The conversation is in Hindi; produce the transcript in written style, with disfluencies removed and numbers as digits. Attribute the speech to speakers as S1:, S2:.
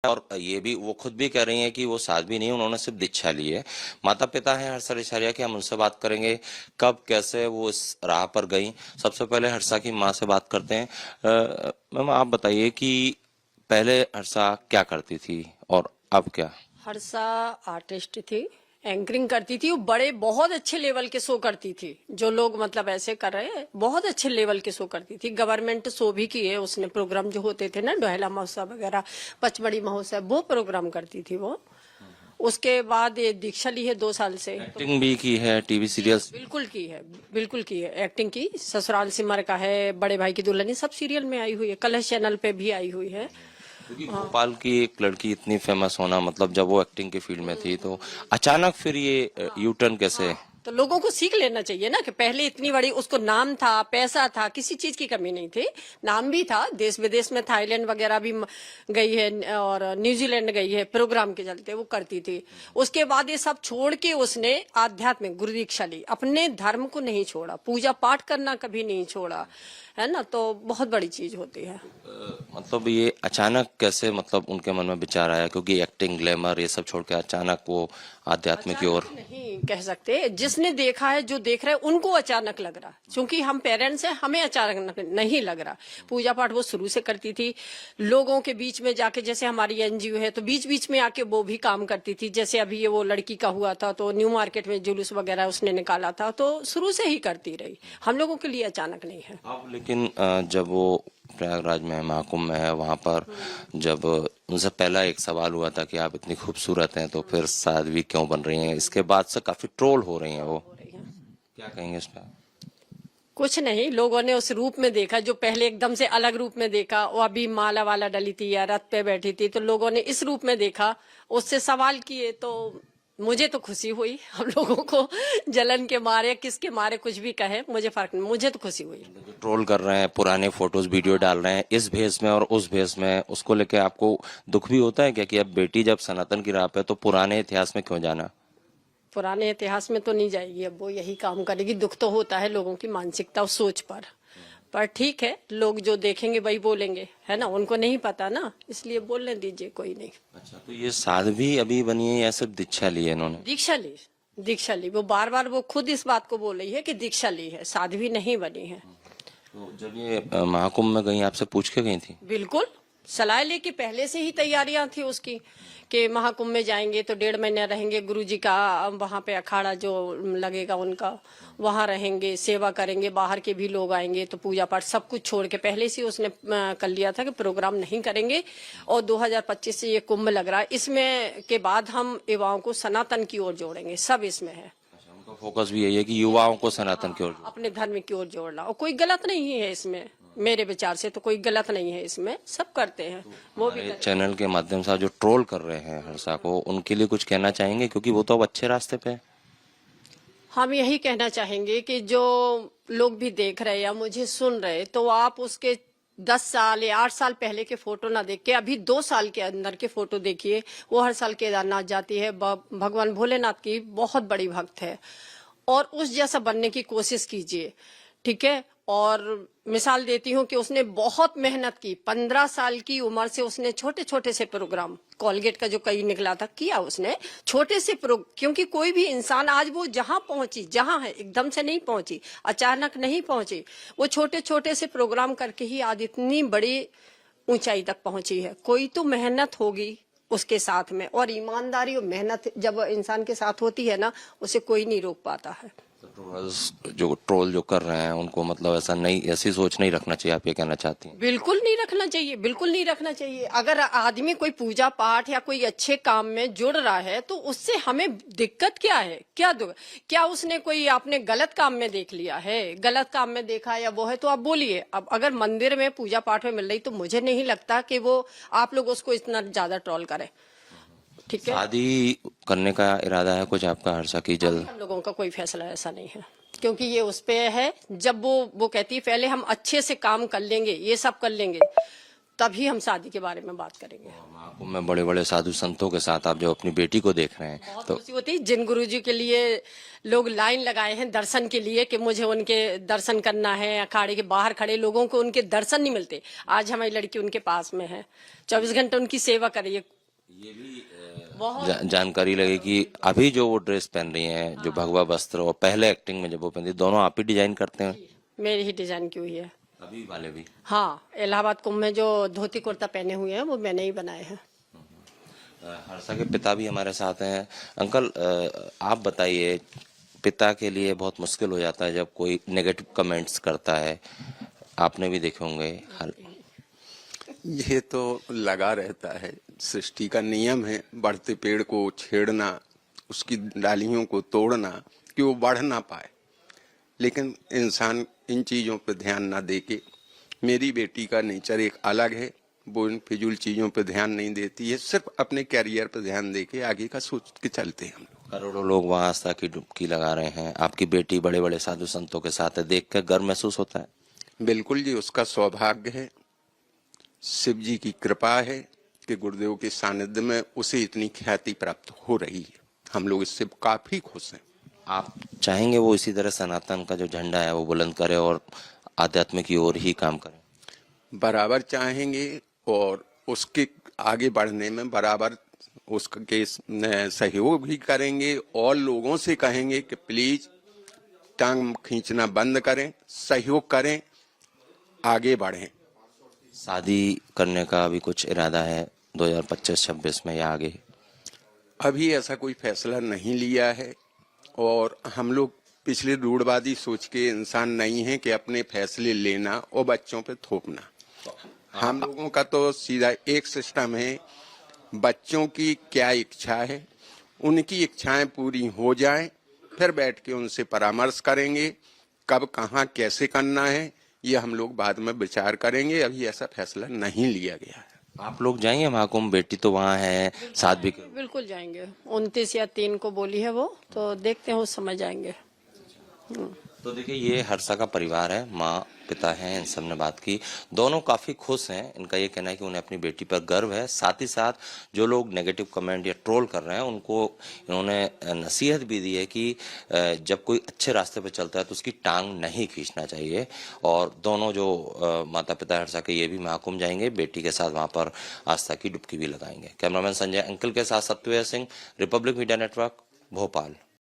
S1: और ये भी वो खुद भी कह रही हैं कि वो साध्वी नहीं, उन्होंने सिर्फ दीक्षा ली है। माता पिता हैं हर्षा रिछारिया के, हम उनसे बात करेंगे कब कैसे वो इस राह पर गई। सबसे पहले हर्षा की माँ से बात करते हैं। मैम आप बताइए कि पहले हर्षा क्या करती थी और अब क्या?
S2: हर्षा आर्टिस्ट थी, एंकरिंग करती थी। वो बड़े बहुत अच्छे लेवल के शो करती थी, जो लोग मतलब ऐसे कर रहे हैं, बहुत अच्छे लेवल के शो करती थी। गवर्नमेंट शो भी किए उसने, प्रोग्राम जो होते थे ना, डोहेला महोत्सव वगैरह, पचमढ़ी महोत्सव, वो प्रोग्राम करती थी वो। उसके बाद ये दीक्षा ली है 2 साल से।
S1: एक्टिंग भी की है, टीवी सीरियल्स?
S2: बिल्कुल की है, बिल्कुल की है एक्टिंग की। ससुराल सिमर का है, बड़े भाई की दुल्हन, सब सीरियल में आई हुई है, कलर्स चैनल पे भी आई हुई है।
S1: क्योंकि भोपाल की एक लड़की इतनी फेमस होना, मतलब जब वो एक्टिंग की फील्ड में थी तो अचानक फिर ये यू टर्न कैसे?
S2: तो लोगों को सीख लेना चाहिए ना कि पहले इतनी बड़ी, उसको नाम था, पैसा था, किसी चीज की कमी नहीं थी। नाम भी था, देश विदेश में थाईलैंड वगैरह भी गई है और न्यूजीलैंड गई है, प्रोग्राम के चलते वो करती थी। उसके बाद ये सब छोड़ के उसने आध्यात्मिक गुरु दीक्षा ली, अपने धर्म को नहीं छोड़ा, पूजा पाठ करना कभी नहीं छोड़ा, है ना। तो बहुत बड़ी चीज होती है।
S1: मतलब ये अचानक कैसे, मतलब उनके मन में विचार आया? क्योंकि एक्टिंग, ग्लैमर ये सब छोड़ के अचानक वो आध्यात्म की ओर।
S2: नहीं कह सकते, जिसने देखा है, जो देख रहे हैं, उनको अचानक लग रहा, क्योंकि हम पेरेंट्स हैं, हमें अचानक नहीं लग रहा। पूजा पाठ वो शुरू से करती थी, लोगों के बीच में जाके, जैसे हमारी एनजीओ है तो बीच बीच में आके वो भी काम करती थी। जैसे अभी ये वो लड़की का हुआ था तो न्यू मार्केट में जुलूस वगैरह उसने निकाला था, तो शुरू से ही करती रही, हम लोगों के लिए अचानक नहीं है।
S1: अब लेकिन जब वो प्रयागराज में महाकुंभ में है, वहां पर जब उनसे पहला एक सवाल हुआ था कि आप इतनी खूबसूरत हैं तो फिर साध्वी क्यों बन रही हैं, इसके बाद से काफी ट्रोल हो रही हैं वो, क्या कहेंगे इस पर?
S2: कुछ नहीं, लोगों ने उस रूप में देखा, जो पहले एकदम से अलग रूप में देखा, वो अभी माला वाला डली थी या रथ पे बैठी थी, तो लोगों ने इस रूप में देखा, उससे सवाल किए, तो मुझे तो खुशी हुई। हम लोगों को जलन के मारे, किसके मारे कुछ भी कहे, मुझे फर्क नहीं, मुझे तो खुशी हुई।
S1: ट्रोल कर रहे हैं, पुराने फोटोज वीडियो डाल रहे हैं इस भेष में और उस भेष में, उसको लेके आपको दुख भी होता है क्या कि अब बेटी जब सनातन की राह पे तो पुराने इतिहास में क्यों जाना?
S2: पुराने इतिहास में तो नहीं जाएगी, अब वो यही काम करेगी। दुख तो होता है लोगों की मानसिकता और सोच पर ठीक है, लोग जो देखेंगे वही बोलेंगे, है ना, उनको नहीं पता ना, इसलिए बोलने दीजिए, कोई नहीं।
S1: अच्छा, तो ये साध्वी अभी बनी है या सिर्फ दीक्षा ली है इन्होंने?
S2: दीक्षा ली, दीक्षा ली। वो बार बार वो खुद इस बात को बोल रही है कि दीक्षा ली है, साध्वी नहीं बनी है।
S1: तो जब ये महाकुंभ में गई, आपसे पूछ के गई थी?
S2: बिल्कुल, सलाह लेके पहले से ही तैयारियां थी उसकी कि महाकुंभ में जाएंगे तो 1.5 महीना रहेंगे, गुरुजी का वहां पे अखाड़ा जो लगेगा उनका, वहां रहेंगे, सेवा करेंगे, बाहर के भी लोग आएंगे, तो पूजा पाठ सब कुछ छोड़ के पहले से उसने कर लिया था कि प्रोग्राम नहीं करेंगे। और 2025 से ये कुंभ लग रहा है, इसमें के बाद हम युवाओं को सनातन की ओर जोड़ेंगे, सब इसमें है।
S1: उनका फोकस भी यही है कि युवाओं को सनातन की ओर।
S2: अपने धर्म की ओर जोड़ना, और कोई गलत नहीं है इसमें, मेरे विचार से तो कोई गलत नहीं है इसमें, सब करते हैं, वो भी करते
S1: चैनल के माध्यम से जो ट्रोल कर रहे हैं हर्षा को, उनके लिए कुछ कहना चाहेंगे? क्योंकि वो तो अब अच्छे रास्ते पे है।
S2: हम यही कहना चाहेंगे कि जो लोग भी देख रहे हैं या मुझे सुन रहे, तो आप उसके 10 साल या 8 साल पहले के फोटो ना देख के अभी 2 साल के अंदर के फोटो देखिए। वो हर साल केदारनाथ जाती है, भगवान भोलेनाथ की बहुत बड़ी भक्त है, और उस जैसा बनने की कोशिश कीजिए, ठीक है। और मिसाल देती हूँ कि उसने बहुत मेहनत की, 15 साल की उम्र से उसने छोटे छोटे से प्रोग्राम, कोलगेट का जो कई निकला था, किया उसने छोटे से क्योंकि कोई भी इंसान आज वो जहां पहुंची, जहां है, एकदम से नहीं पहुंची, अचानक नहीं पहुंची, वो छोटे छोटे से प्रोग्राम करके ही आज इतनी बड़ी ऊंचाई तक पहुंची है। कोई तो मेहनत होगी उसके साथ में, और ईमानदारी और मेहनत जब इंसान के साथ होती है ना, उसे कोई नहीं रोक पाता है।
S1: ट्रोल जो कर रहे हैं उनको मतलब ऐसा नहीं, ऐसी सोच नहीं रखना चाहिए, आप ये कहना चाहती हैं?
S2: बिल्कुल नहीं रखना चाहिए, बिल्कुल नहीं रखना चाहिए। अगर आदमी कोई पूजा पाठ या कोई अच्छे काम में जुड़ रहा है तो उससे हमें दिक्कत क्या है? क्या उसने कोई आपने गलत काम में देख लिया है? गलत काम में देखा या वो है तो आप बोलिए। अब अगर मंदिर में पूजा पाठ में मिल रही, तो मुझे नहीं लगता कि वो आप लोग उसको इतना ज्यादा ट्रोल करें, ठीक है।
S1: शादी करने का इरादा है कुछ आपका हर्षा की जल्द?
S2: हम लोगों का कोई फैसला ऐसा नहीं है, क्योंकि ये उस पे है। जब वो कहती है पहले हम अच्छे से काम कर लेंगे, ये सब कर लेंगे, तभी हम शादी के बारे में बात करेंगे।
S1: महाकुंभ में बड़े बड़े साधु संतों के साथ आप जो अपनी बेटी को देख रहे हैं
S2: बहुत
S1: तो
S2: खुशी होती है। जिन गुरुजी के लिए लोग लाइन लगाए हैं दर्शन के लिए कि मुझे उनके दर्शन करना है, अखाड़े के बाहर खड़े लोगों को उनके दर्शन नहीं मिलते, आज हमारी लड़की उनके पास में है, 24 घंटे उनकी सेवा करिए।
S1: ये भी
S2: बहुत
S1: जानकारी लगी कि अभी जो वो ड्रेस पहन रही हैं, जो भगवा वस्त्र, और पहले एक्टिंग में जब वो पहनती, दोनों आप ही डिजाइन करते हैं?
S2: मेरी ही डिजाइन की हुई है।
S1: अभी वाले भी?
S2: हाँ, इलाहाबाद कुंभ में जो धोती कुर्ता पहने हुए हैं वो मैंने ही बनाए हैं।
S1: हर्षा के पिता भी हमारे साथ हैं। अंकल, आप बताइए, पिता के लिए बहुत मुश्किल हो जाता है जब कोई नेगेटिव कमेंट्स करता है, आपने भी देखे होंगे।
S3: ये तो लगा रहता है, सृष्टि का नियम है, बढ़ते पेड़ को छेड़ना, उसकी डालियों को तोड़ना कि वो बढ़ ना पाए। लेकिन इंसान इन चीज़ों पर ध्यान ना देके, मेरी बेटी का नेचर एक अलग है, वो इन फिजूल चीज़ों पर ध्यान नहीं देती है, सिर्फ अपने कैरियर पर ध्यान देके आगे का सोच के चलते हैं हम लोग।
S1: करोड़ों लोग वहां आस्था की डुबकी लगा रहे हैं, आपकी बेटी बड़े बड़े साधु संतों के साथ है, देख कर गर्व महसूस होता है?
S3: बिल्कुल जी, उसका सौभाग्य है, शिव जी की कृपा है कि गुरुदेव के सानिध्य में उसे इतनी ख्याति प्राप्त हो रही है। हम लोग इससे काफी खुश हैं।
S1: आप चाहेंगे वो इसी तरह सनातन का जो झंडा है वो बुलंद करे और आध्यात्म की ओर ही काम करे?
S3: बराबर चाहेंगे और उसके आगे बढ़ने में बराबर उसके सहयोग भी करेंगे और लोगों से कहेंगे कि प्लीज टांग खींचना बंद करें, सहयोग करें, आगे बढ़ें।
S1: शादी करने का अभी कुछ इरादा है 2025-26 में या आगे?
S3: अभी ऐसा कोई फैसला नहीं लिया है और हम लोग पिछले रूढ़वादी सोच के इंसान नहीं है कि अपने फैसले लेना और बच्चों पे थोपना। हम लोगों का तो सीधा एक सिस्टम है, बच्चों की क्या इच्छा है, उनकी इच्छाएं पूरी हो जाएं, फिर बैठ के उनसे परामर्श करेंगे, कब कहाँ कैसे करना है ये हम लोग बाद में विचार करेंगे। अभी ऐसा फैसला नहीं लिया गया है।
S1: आप लोग जाएंगे महाकुंभ? बेटी तो वहाँ है, साथ भी?
S2: बिल्कुल जाएंगे, 29 या 3 को बोली है वो, तो देखते हैं उस समय जाएंगे।
S1: तो देखिए, ये हर्षा का परिवार है, माँ पिता हैं, इन सब ने बात की, दोनों काफी खुश हैं। इनका ये कहना है कि उन्हें अपनी बेटी पर गर्व है। साथ ही साथ जो लोग नेगेटिव कमेंट या ट्रोल कर रहे हैं उनको इन्होंने नसीहत भी दी है कि जब कोई अच्छे रास्ते पर चलता है तो उसकी टांग नहीं खींचना चाहिए। और दोनों जो माता पिता हर्षा के, ये भी महाकुंभ जाएंगे, बेटी के साथ वहां पर आस्था की डुबकी भी लगाएंगे। कैमरामैन संजय अंकल के साथ Satyaved Singh, Republic Media Network, Bhopal.